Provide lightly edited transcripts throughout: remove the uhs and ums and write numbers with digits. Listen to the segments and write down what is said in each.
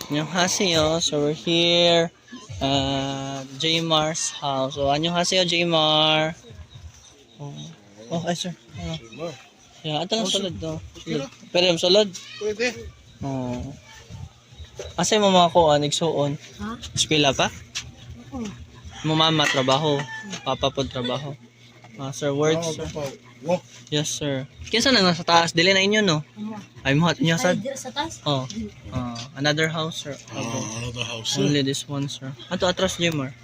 안녕하세요. So we're here at Jmar's house. So 안녕하세요, Jmar. Ay sir. Yeah, ato lang sulod do. Pwede mo sulod? Pwede. Asa mo mga kuan igsuon? Ha? Eskwela pa? Oo. Mo mama trabaho, papa pod trabaho. Sir, words. Sir. Wow. Yes, sir. Kinsa na nasa taas? Dili na inyo no? Ay mo inyo Ay, sad. dira sa taas? Oh. Another house, sir. Another house. Only this one, sir. Ato atras Jmar.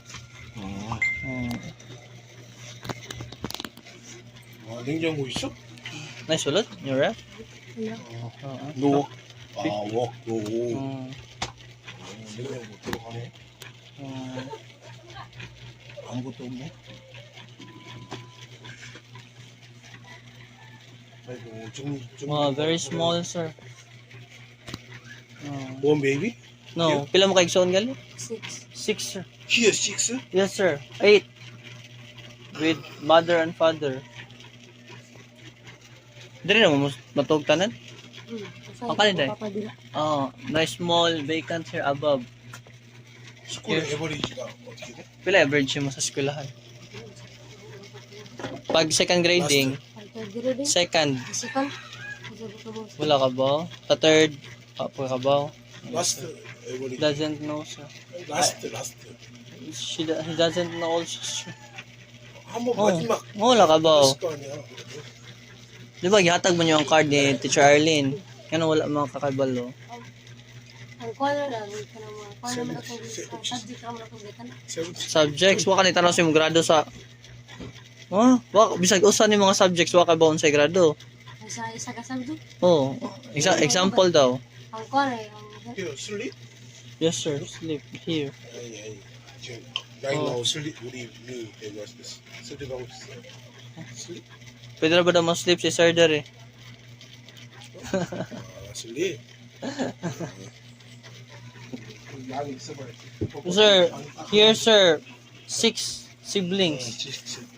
냉장고 있어? Nice sulod. You ref? Wala. 노. 워. 노. 냉장고 들어가네. 아무것도 없네. 아이고, Wow, very small, sir. One baby? No, pila mo kaigsoon gali? 6. 6, sir. Here, 6? Yes, sir. 8. With mother and father. Dili na mo matug tanan? Ang kanina eh. Papadila. Nice small vacant here above. 스쿨 에버리지가 어떻게 돼? Pila average mo sa eskwelahan? Pag second grading, Ay, dira din. second, Second. Sabi ko boss. wala ka ba? Sa third, pa ka ba? 라스트 에버리지. Doesn't know, sir. 라스트. He doesn't know also, sir. 한번 마지막 Wala ka ba? 했을 거 아니야. Di ba, gihatag mo niyo ang card ni Teacher Arlene? Kaya wala mga kakabalo. Ang kwala lang, kwala naman akong subject naman akong gitan. Subjects, waka ni tanong si mo grado sa... bisag usa ni mga subjects, waka ba unsay grado? Sa isa ka subject. Example daw. Ang kwala Here, sleep? Yes, sir. Sleep here. 아니. 지금 right now sleep 우리 me was this. sleep하고 있어. sleep? Pwede na ba daw mag-sleep si Sir Dar eh? sleep. 양이 있어봐야지. Sir, here sir, 6 siblings.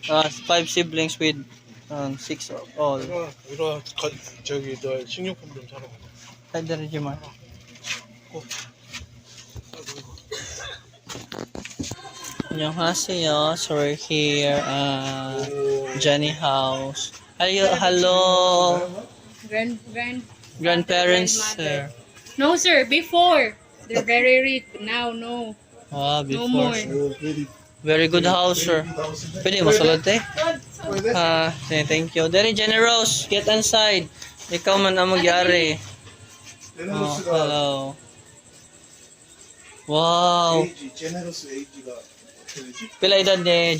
5 siblings with 6 all. 이리 저기 너 식료품 좀 사러 가자. Hi there, Jimar. 안녕하세요. So we're here at Jenny house. Hello. Grandparents, sir. No, sir. Before. They're very rich. Now, no. Before. more. Sir. Very good house, sir. Pwede masulod eh? Thank you. Very generous. Get inside. Ikaw man ang magyari. Hello. Wow. 제네러스 에이지가 어떻게 되지? Pila edad ni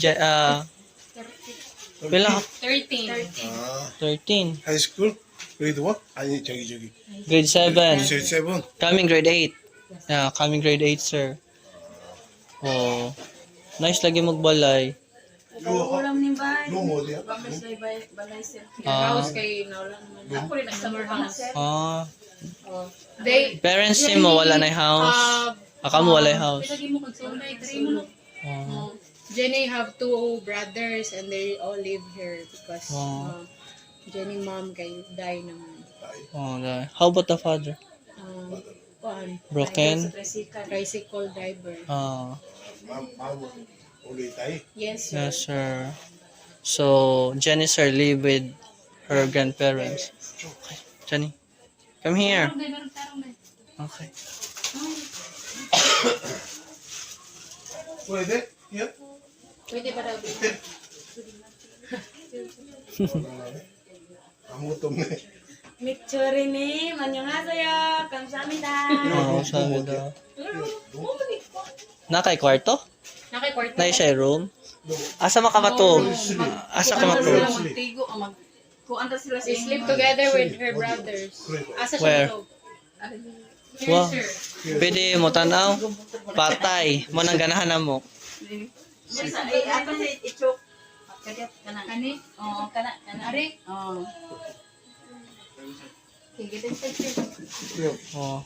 pila? 13. 13. 하이스쿨? grade 1? 아니 저기 Grade 7. grade 7? Coming grade 8. Yeah, coming grade 8, sir. Oh. Nice lagi magbalay. 룸 어디야? House kay Naulan naman. Ako rin summer house. They Parents mo wala na house. Mo wala house. Pinagi mo kag sunay 3 mo. Jenny have 2 brothers and they all live here because Jenny mom kay die naman. How about the father? Broken? Tricycle driver. 마음은 우리 다이? Yes, sir. Yes, sir. So, Jenny, sir, live with her grandparents. Okay. Jenny, come here. Okay. pwede? here? Pwede ba daw? 아무것도 없네. mikchurini, 안녕하세요. 감사합니다. Sabi daw. Nakay kwarto? Nakay kwarto. Na siya room? Asa makamatog? Asa ka matog? Magtigo o kuanta sila They sleep together with her brothers. Asa Where? siya matog? Wow. Here, sir. Pwede mo tanaw? Patay. Mo nang ganahan na mo. Kani? Oo, kana. Ari? Oo. Okay, get inside, sir. Oh.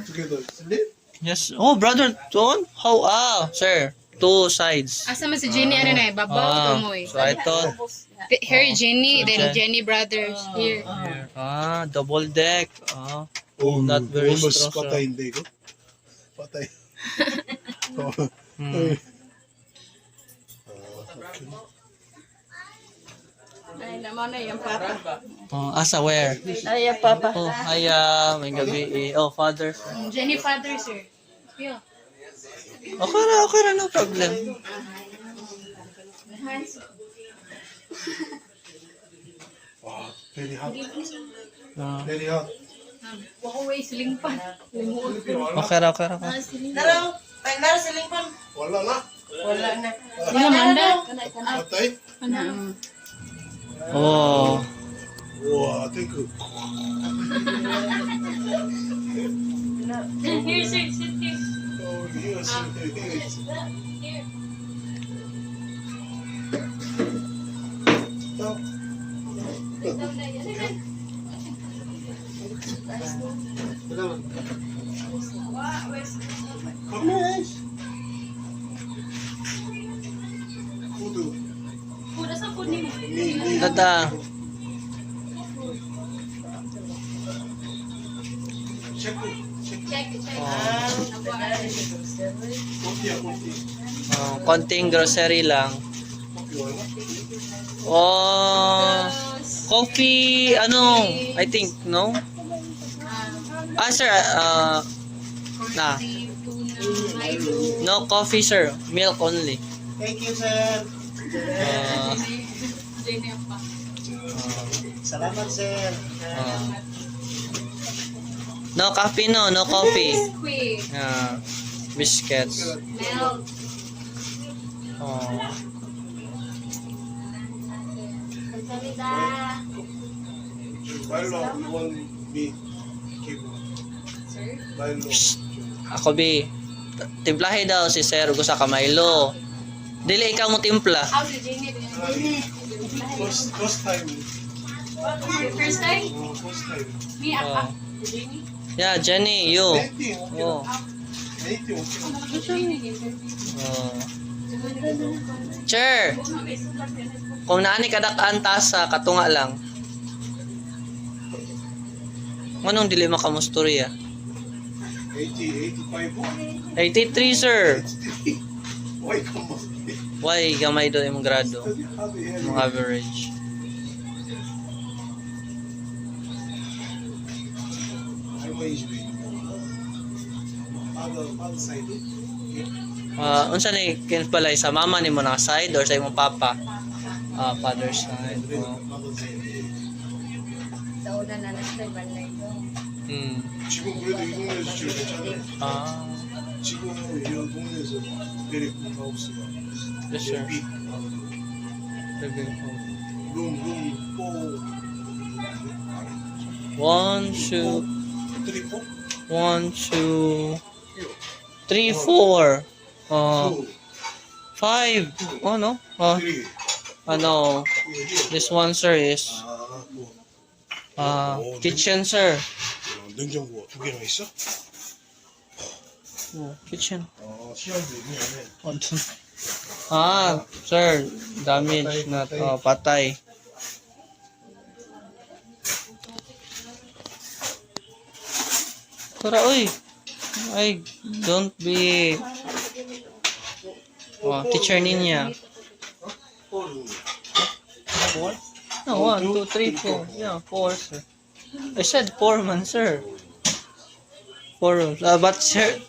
together sleep? Yes. Oh, brother, Don? How? Sir. two sides. Asa man si Jenny, ano na eh, babaw mo eh. So ito, Here, Jenny, then Jenny brothers. Here. double deck. Oh, Not very almost strong, patay hindi ko. Patay. Oh, Hmm. Ay, naman na yung papa. Asa where? Ay, papa. Oh, ay, may gabi. Oh, father. Jenny father, sir. Yeah. Okay ra, no problem. wow, very hot. Ah, Very hot. Wako way, siling pa. okay ra. Wala na. Wala manda. Patay. Oh. Wow, thank you. Here, sir, sit here. Oh, yes. Kudu. Ni. Tata. Check. Kopi. Konting grocery lang. Kopi wala. Oh, coffee, I think, no? Sir, nah. No coffee, sir. Milk only. Thank you, sir. Jenny pa. Salamat, sir. No coffee, no coffee. Quick. Biscuits. Milk. Oh. Milo, one me. Keep. Sir? Milo. Ako, bi. Timplahe daw si Sir Gusa ka Milo. Dili ikaw mo timpla. How si Jenny? First time. First time? First time. Me, Oh. Jenny? Yeah, Jenny, you. 19, okay. Oh. 19, okay. Oh. Sir, kung naani kadakaan tasa, katunga lang. Anong dili makamusturya? 80, 85 po. 83, sir. Why come on? Why gamay do imong grado? Happy, Imong average. I'm usually. Other side. Unsa ni kinpalay sa mama nimo na side or sa imong papa? Father's side. Oh. Other side. Sa una na nasa balay ko. 지금 그래도 이 동네에서 제일 괜찮아요. 지금 이런 동네에서 very good house. Yes, sir. big. room 1, 2, 3, 4. 1, 2, 3, 4. 5. Oh no. 3. This one, sir, is kitchen, sir. 냉장고가 2개나 있어? Kitchen. 시간도 있네. Sir, damage na patay. Tara, uy. Ay, don't be teacher niya. 4? No, 1, 2, 3, 4. Yeah, 4, sir. I said 4 man, sir. 4 rooms. But sir,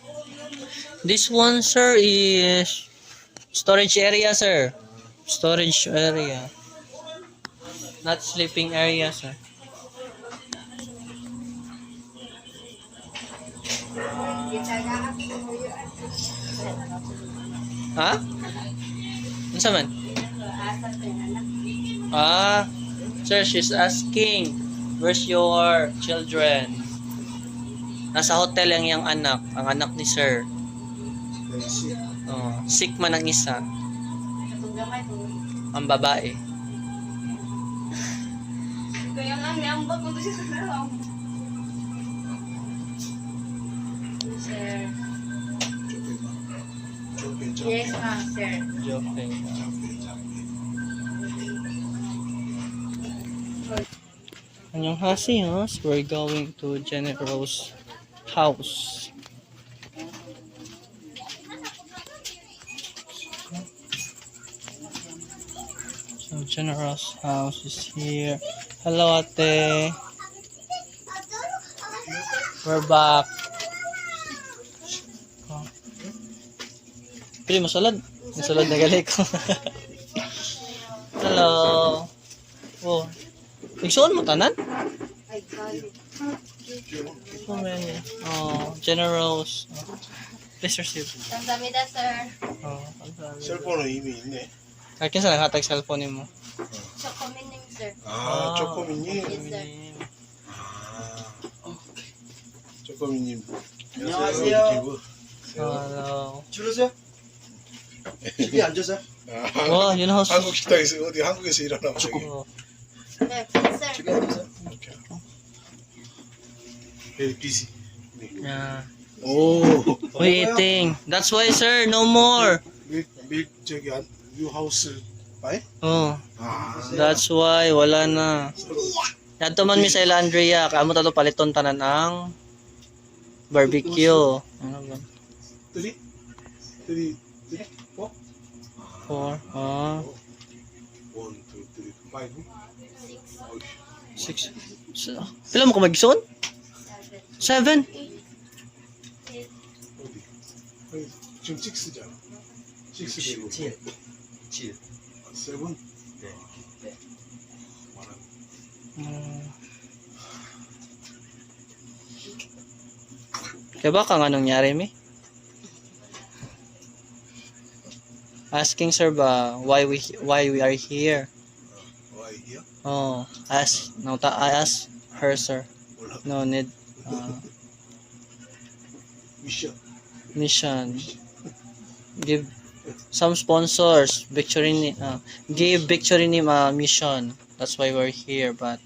this one, sir, is storage area, sir. Storage area. Not sleeping area, sir. Ha? Ano man? Sir, she's asking, where's your children? Nasa hotel ang iyang anak, ang anak ni sir. Sick man ang isa. Ang babae. Kaya nga, niambag mo siya sa lang. Sir. Yes, sir. Okay. Annyeonghaseyo. So we're going to Jenny Rose house. So Jenny Rose house is here. Hello, ate. We're back. Oh. Pili mo salad. Masulad na gali ko. Hello. Oh. Igsoon mo tanan? Ay, galit. So many. Oh, generous. Oh. Please receive. 감사합니다, sir. Oh, 감사합니다. 셀폰은 이미 있네. Kaya sa naghatag cellphone mo. 초코미님, sir. 아, 쪼꼬미님. Yes, sir. 쪼꼬미님. 안녕하세요. Hello. 줄으세요. 집에 앉으세요. Wow, yun ang 한국 식당에서 어디 한국에서 일하나 저기. Oh. 네, sir. 집에 앉으세요. Very busy. Yeah. 오. Waiting. That's why, sir, no more. 밀 저기 뉴 하우스 바이? Oh, 아. that's why wala na. Yadto man mi sa ila Andrea, kamo tato paliton tanan ang barbecue. Ano ba? 3? 3? 4? 4. Ah, 1, 2, 3, 5. 6. Pila mo ko magison? 7. 어디? 아니, 지금 6잖아. 6 되고. 7. 7. 7? 네. 네. Kaya ba kang anong nangyari mi? Asking sir ba why we are here? 와, 이게야? Oh, I ask her sir. 몰라. No need 미션. mission. Give some sponsors victory give victory name mission. That's why we're here, but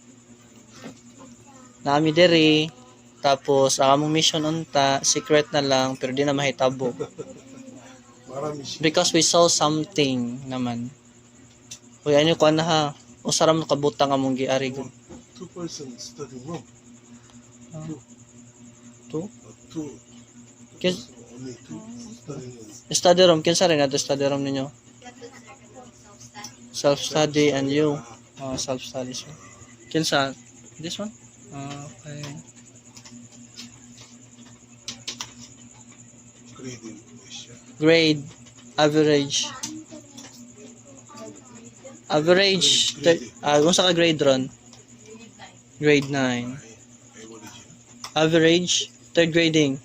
nami diri tapos ang among mission unta secret na lang pero di na mahitabo 마라 미션. because we saw something naman. Uy, ano ko na ha? Usara mo kabutang among giari ko. 2% study room. Two? 2. Kis Only 2 study room. study room kinsa rin ato study room ninyo? Self study and you. Self study sir. Kinsa? This one? Okay. Grading mision. Grade average kung sa ka grade ron? Grade 9. Average. Average third grading.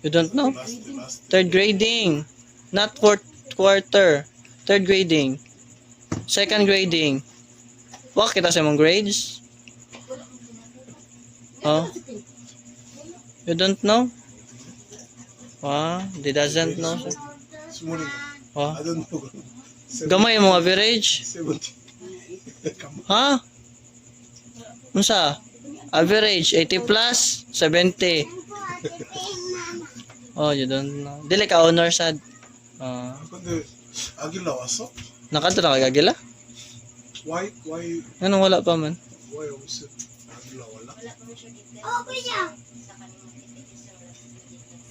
You don't know? Last. Third grading, not fourth quarter. Third grading. Second grading. Wala kita sa mong grades? Oh? You don't know? They doesn't know. This morning, Oh? I don't know. Gamay mo average? 70. Come on. Ha? Unsa? Average 80 plus 70. Oh, you don't know. Dili ka honor sad. 근데 아길라 왔어? Nakadto na kagagila? Why Anong wala pa man? 없어? 아길라 wala?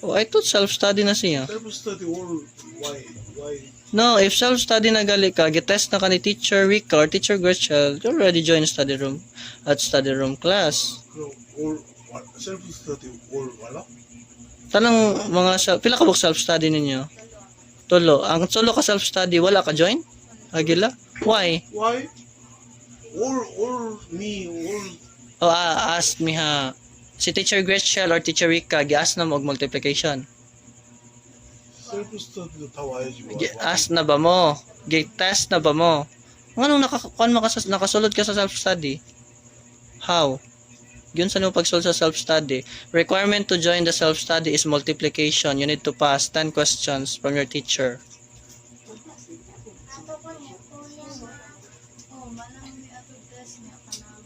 Oh, I thought self-study na siya. Self study or why No, if self-study na gali ka, gitest na ka ni Teacher Rica or Teacher Gretchen, you already join study room class. 그럼 or self study or wala? Tanang mga pila ka ba self-study ninyo? Tulo. Ang solo ka self-study, wala ka join? Agila? Why? Why? Or me or Oh, ask me ha. Si Teacher Gretchen or Teacher Rica, gi-ask na mo og multiplication. self study 다 와야지. Ask na ba mo? Gi-test na ba mo? Anong nakasulod ka sa self-study? How? Yun sa mo pagsulod sa self-study. Requirement to join the self-study is multiplication. You need to pass 10 questions from your teacher.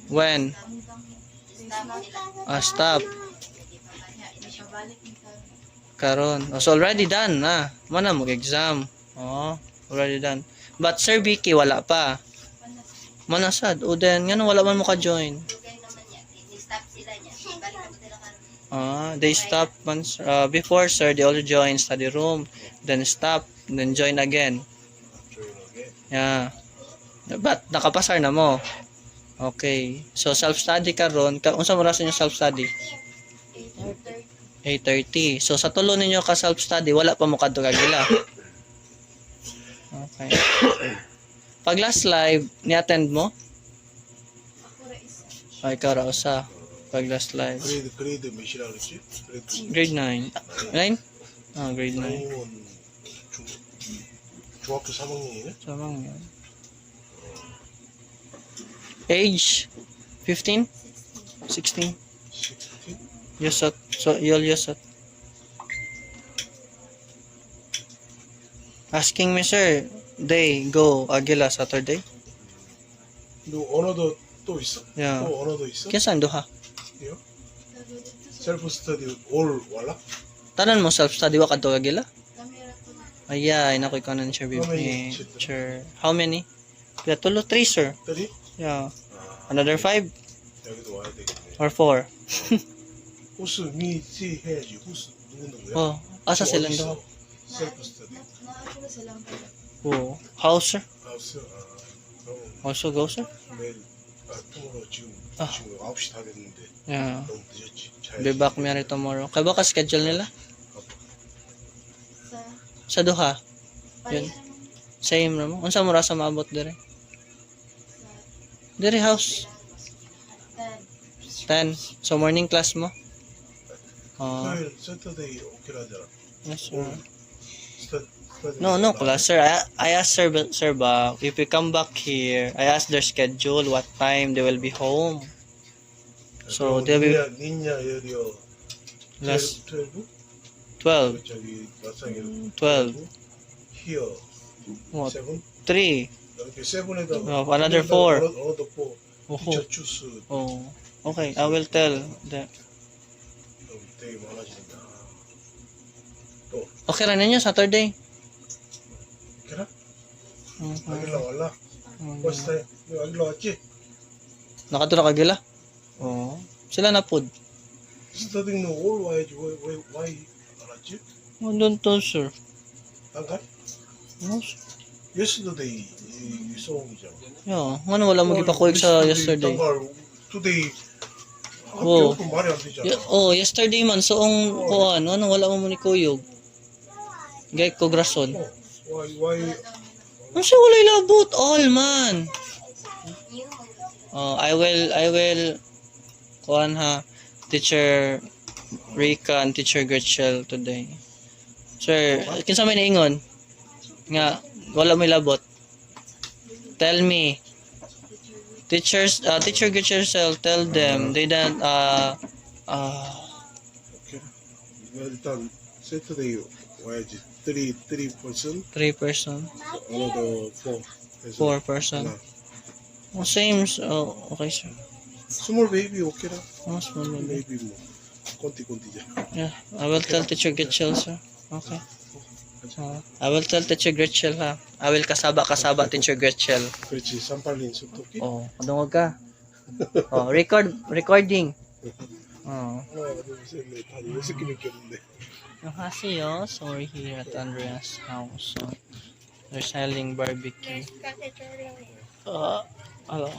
When? Stop. Karon. Oh, so already done na. Mana mo exam. Oh, already done. But Sir Vicky wala pa. Manasad. O then ngano wala man mo ka join. They stop once before sir they also join study room, then stop, then join again. Yeah. But nakapasar na mo. Okay. So self-study karon, unsa mo rason yung self-study? 8:30. So sa tulo ninyo ka self-study, wala pa mo kadto kagila. Okay. Pag last live, ni-attend mo? Ay, ikaw ra usa. Pag last live. 그레이드 몇이라 그랬지? Grade 9. 9? Ah, grade 9. 중학교 3학년이네? Samang yun. Age? 15? 16? 16? Yusot. So, you'll Yusot. Asking me, sir, they go Aguila Saturday? 너 언어도 또 있어? Yeah. 또 언어도 있어? Kinsan duha? 이요? 셀프 스터디 올 왈라? Tanan mo self-study wa kadto Aguila? Ay, nakoy ko ng How many? teacher. How many? Kaya tulo 3, sir. 3? Yeah. Another 5 여기도 와야 되겠네. or 4? 호스 미지 해야지. 호스 누구누구야? Oh, asa 또 silang 어디 duha? 있어? 셀프 스터디. Oh, house, sir? 하우스 그럼 Also go, sir? 내일 통으로 지금 9시 다 됐는데 Yeah. 너무 늦었지. Be back me rin tomorrow. Kaya ba ka schedule nila? Sa duha? Yun. Same na mo. Unsa mo ra sa maabot dire? Dire house. 10. So morning class mo? 토요일 세터데이 오케라잖아. Yes, sir. 스터디 No class, sir. I asked sir ba, if we come back here, I asked their schedule, what time they will be home. So they'll be 닌냐 여리요. last 12? 12. 저기 마상이 12. 히어 What? 7? 3. 이렇게 7에다가 Oh, another 4. 언어도 4. Oh. 티처 추스 Oh. Okay, I will tell them. 되게 많아진다. Okay ra ninyo Saturday. 그래? Mhm. 아길라 왔라? First time. 너 아길라 왔지? Nakadura ka gila? Oo. Sila na pod. 스터딩 너올 와야지. why 안 왔지? Doon to, sir. 안 가? No, sir. Yesterday 이 소음이잖아. Yeah. Ano wala mo gipakuig sa yesterday? Today Oh. 학교 말이 안 되잖아. Yesterday man. So, kuhan. Ano wala mo ni kuyog? Gay ko grason. why Ano siya wala ilabot? All, man. I will kuhan ha. Teacher Rika and Teacher Gretchel today. Sir, kinsa may naingon? Nga, wala mo ilabot. Tell me. Teacher Gretchel, tell them they don't 오케이. 일단 세터데이 와야지. 3 person. 3 person, another 4. 4 person. Oh, same. Okay, sir. 스몰 베이비 오케이라. Oh, small baby. 베이비 뭐 꼰띠잖아. Yeah, I will tell Teacher Gretchel, sir. Okay. I will tell Teacher Gretchel, ha. I will kasaba Teacher Gretchel. 그렇지. 산팔린 소토끼. Oh, kadungog ka. Oh, recording. Oh. 하나, 둘, 셋, 넷, 다 6개밖에 없는데. An녕하세요. So we're here at Andrea's house. So they're selling barbecue. Hello.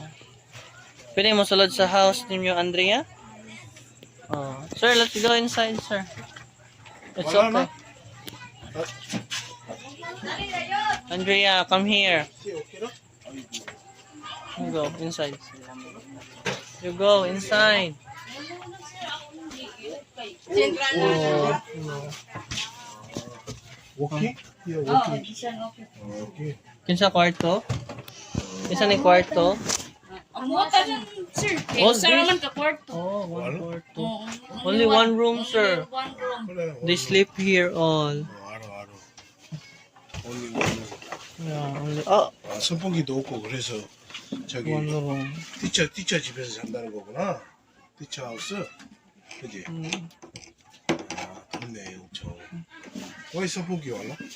Pwede mo sulod sa house ninyo, Andrea? Oh. Sir, let's go inside, sir. It's okay. Andrea, come here. 오케이라? You go inside. You go inside. Oh. 워킹? 예, 워킹. 오케이. Kinsa kwarto? Kinsa ni kwarto? Amo ka lang, sir. Oh, Sa this- naman ka kwarto. Oh, one kwarto. Oo. Only one room, sir. One room. 그래. They sleep here all. 알아. only one room. Yeah, only 선풍기도 없고 그래서 저기 one room. 티처 집에서 잔다는 거구나. 티처 하우스. 그지? 덥네 엄청. 와이 서포기 왔나? 그래.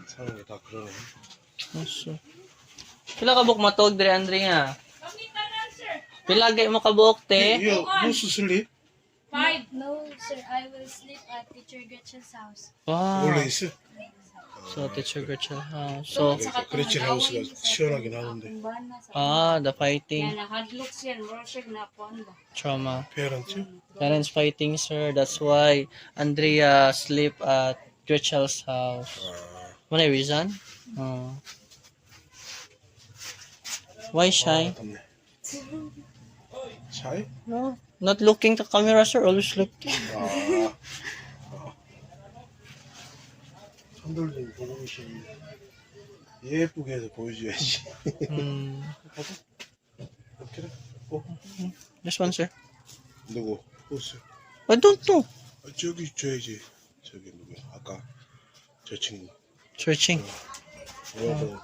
사는 게 다 그러네. Aso. Pila ka buok matog dire Andre nga? Pila gay mo ka buok te? 이거 무스 슬립? 5. No, sir, I will sleep at Teacher Gretchen's house. Wow. 원래 있어? So teacher Gretchen house. So 그레치 하우스가 시원하긴 하는데. the fighting Nahadlok siya, more siya na kuan ba. trauma. 페어런트? Parents fighting, sir. That's why Andrea sleep at Gretchen's house. What a reason? Why shy? 덥네. 샤이? No, not looking to camera, sir. Always looking. 아. 선돌님 보고 계시는데 예쁘게 해서 보여줘야지. 이렇게 This one, sir. 누구? 보스. I don't know. 저기 줘야지. 저기 누구야? 아까 저 친구. Searching. 뭐야?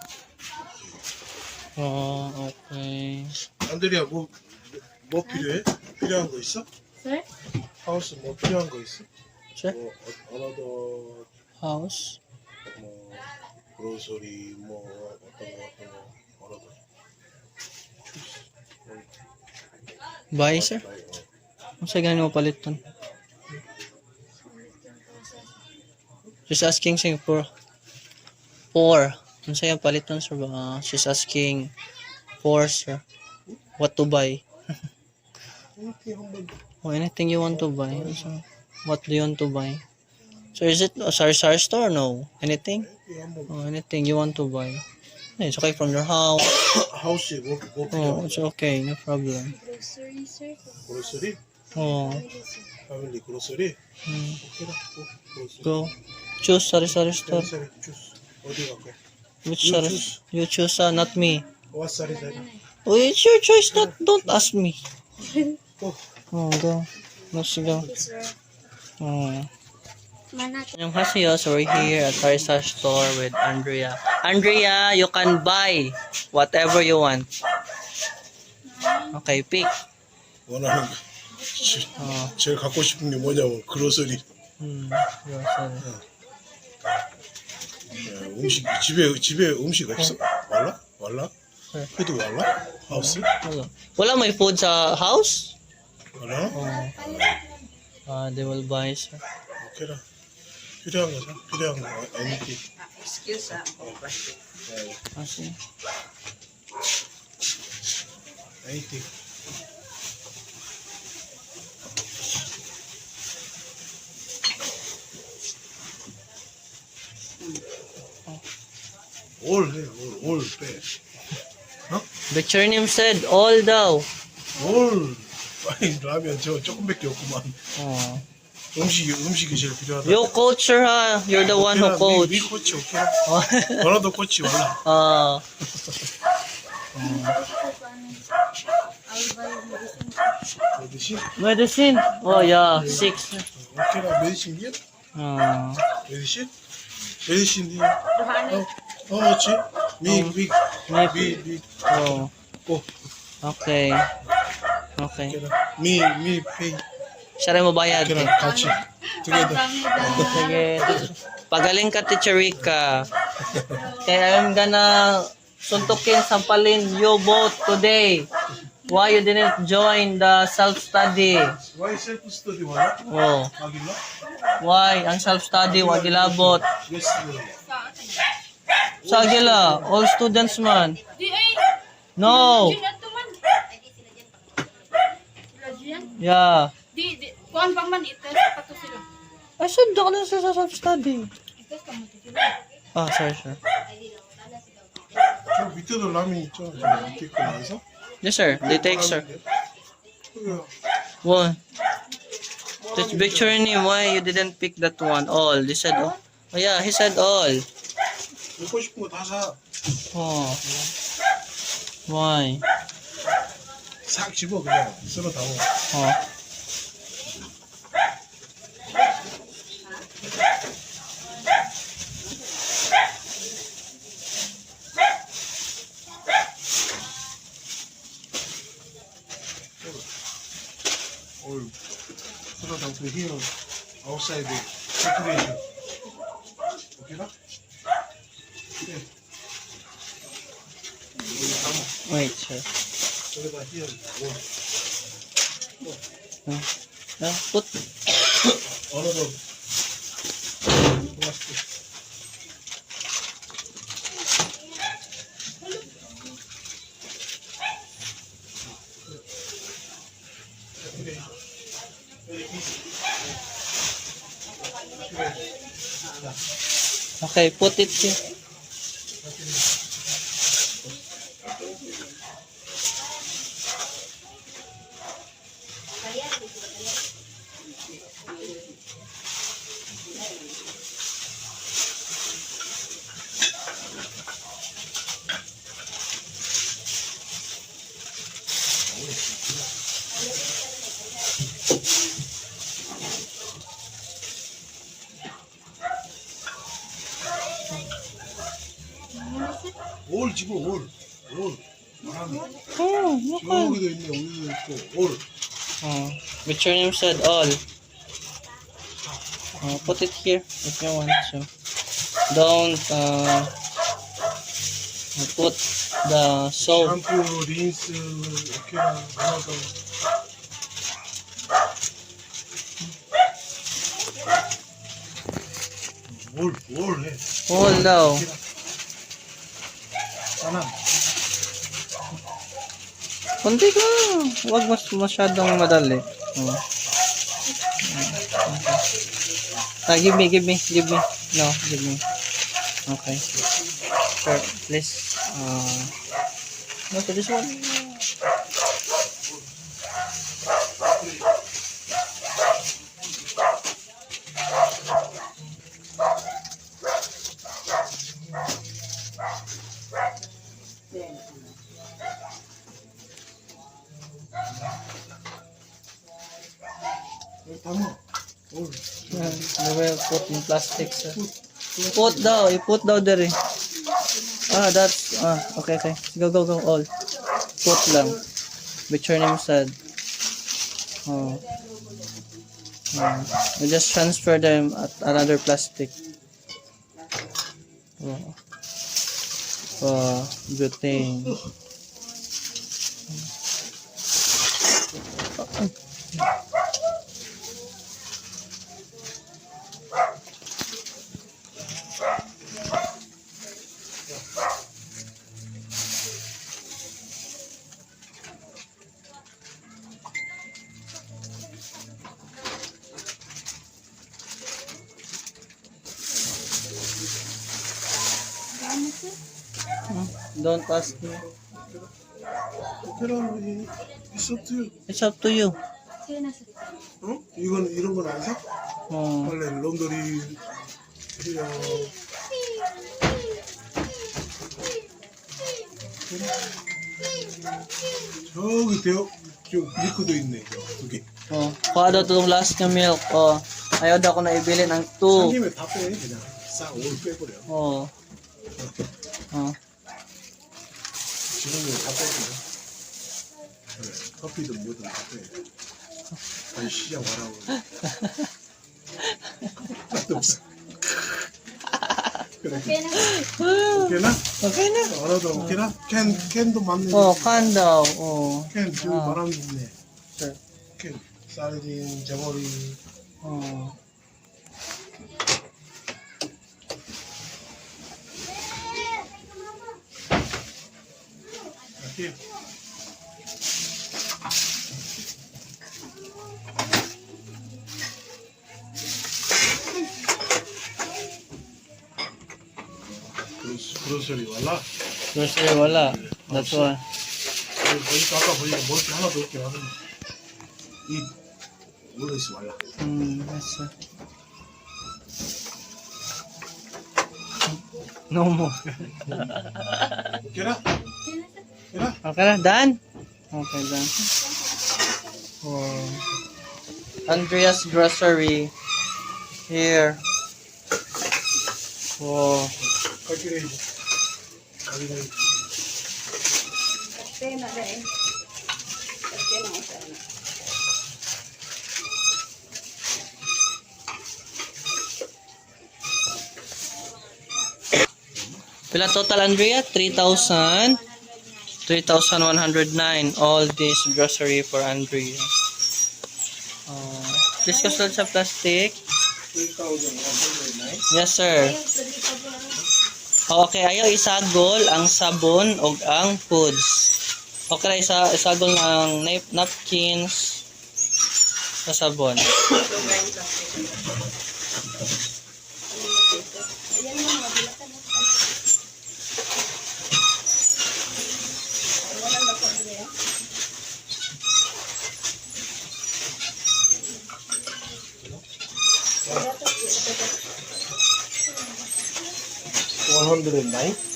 Okay. 안드리아 뭐 필요해? 필요한 거 있어? Sir? 하우스 뭐 필요한 거 있어? Sir? 뭐 어나더 House. 뭐 그로서리 뭐 어떤 거 어나더 Buy, sir. Ano sa ganun mo palitan? She's asking sir for. Ano sa palitan, sir ba? She's asking for, sir. What to buy? Anything you want to buy. So, what do you want to buy? So is it a Sari store or no? Anything? Anything you want to buy? It's okay from your house. 하우스에 뭐 Oh, 필요한 it's okay. No problem. Grocery, sir. 그로서리? Oh. 패밀리 그로서리? Hmm. 오케이라. 그로서리. Go. Choose Sari store. 사리 주스 어디 갈까? Which You Sari? choose. You choose, not me. 와사리 사리. Oh, it's your choice. Don't ask me. 고. Oh, go. Let's go. Sir. Oh. Manat. 안녕하세요. So we're here at Sarisa store with Andrea. Andrea, you can buy whatever you want. Okay, pick. 원하는 거. 제일 갖고 싶은 게 뭐냐면 그로서리. Grocery. 음식 집에 음식 없어? 왈라? 네. 그래도 왈라? 하우스? Wala may food sa house? 왈라? They will buy, sir. 오케이라. 필요한 거 사. 필요한 거 anything. Kasi. anything. 올 해. 올 빼. The Chernim said all daw. 올. 아니 라면 저 조금밖에 없구만. 음식이 제일 필요하다. You coach, sir, ha? You're the one who 미 coach. 코치 오케이. 너라도 코치 왈라. 메디신? Medicine. Oh, yeah. 6. 오케이라 메디신 게? 메디신? 메디신 해. 뭐지? 미. Oh. 고. Okay. Okay. 오케이라. 미 페이. Siya rin mo bayad. 오케이라 같이. together. Sige. Pagaling ka, Teacher Rika. Kaya I'm gonna suntukin, sampalin you both today. Why you didn't join the self-study? Why self study wala? Oh. Agila? Why? Ang self-study, wag ilabot. Yes. Sa Agila, all students man. No. Yeah. Kuan pa man ito, pato sila. I said, doon na sa self-study. Sorry, sir. 저 밑에도 라면 있죠? 저 밑에 거 나와서? Yes, sir. They take, sir. One. Just picture him why you didn't pick that one. All. They said, oh yeah, he said all. 먹고 싶은 거 다 사. Oh. Why? 싹 집어 그냥 쓸어 담아. Oh. down to here, outside the circulation. Okay, na? Okay. Wait, sir. 여기다 here. Put. Another plastic. Okay. Very easy. Okay, put it here. 올 집어 올. 바람이. Oh, okay. 여기도 있네. 여기도 있고 올. Which your name said all. Put it here if you want to. Don't put the soap. 샴푸, 린스, 오케이나 하나도. 올 해. All daw. 하나. Kunti ka. Huwag masyadong madali. Give me. No, give me. Okay. Sure, please. No, to this one. 담아. 올. They will put in plastic, sir. Put daw there. That's, okay. Go, all. Put lang. Which your name said. We just transfer them at another plastic. Good thing. Don't ask me. 오케이나 it's up to you. It's up to you. 어? 이런 건 안 사? 빨래, 론더리, 그냥 저기 밀크도 있네. 두 개. Kuha daw itong last na milk. Ayaw daw ko na ibili ng 2. 삼김에 다 빼. 그냥 싹 올 빼버려. 지금은 다 빼버려. 그래, 커피도 뭐든 다 빼. 아니 시장 와라고. 나도 없어. 그래. 오케이나? Okay na. 알아도 오케이나? 캔도 맞네. Can daw. 캔 지금 바람이 있네. Sure. 캔 사르딘 제머리. 오케이. 그로서리 wallah. Grocery wala. That's why. 보니까 아까 보니까 먹을 게 하나도 없긴 하던데. 이 올라있어 wallah. Yes, sir. No more. 오케이나? 오케이나? Okay na, done? Okay, done. Andrea's Grocery. Here. calculate. calculate. Pila total, Andrea? 3,109. All this grocery for Andrea. Please kasulod sa plastic. 3,109. Yes, sir. Okay, ayaw isagol ang sabon o ang foods. Okay, isagol ang napkins sa sabon.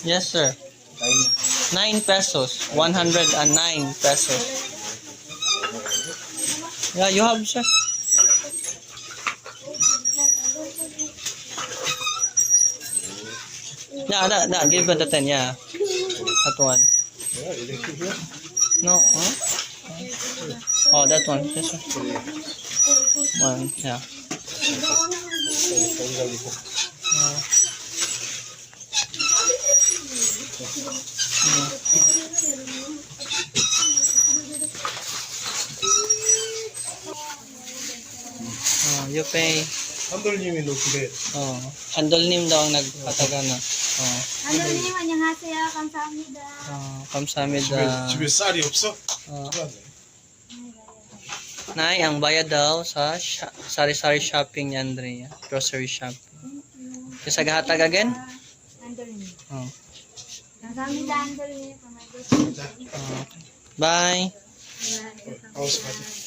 Yes, sir. 9 pesos. 109 pesos. Yeah, you have, sir. Yeah, give it the 10, yeah. That one. No, huh? Oh, that one. Yes, sir. One, yeah. You pay. 한돌님이 높게. 안돌님 daw ang nagpataga na. 하늘님 안녕하세요. 감사합니다. 감사합니다. 집에 쌀이 없어? Nay, ang bayad daw sa sari-sari shopping ni Andrea. Grocery shopping. Kasi gahatag again? 안돌님. Oh. 감사합니다. 안돌님. Bye. 하우스 가자.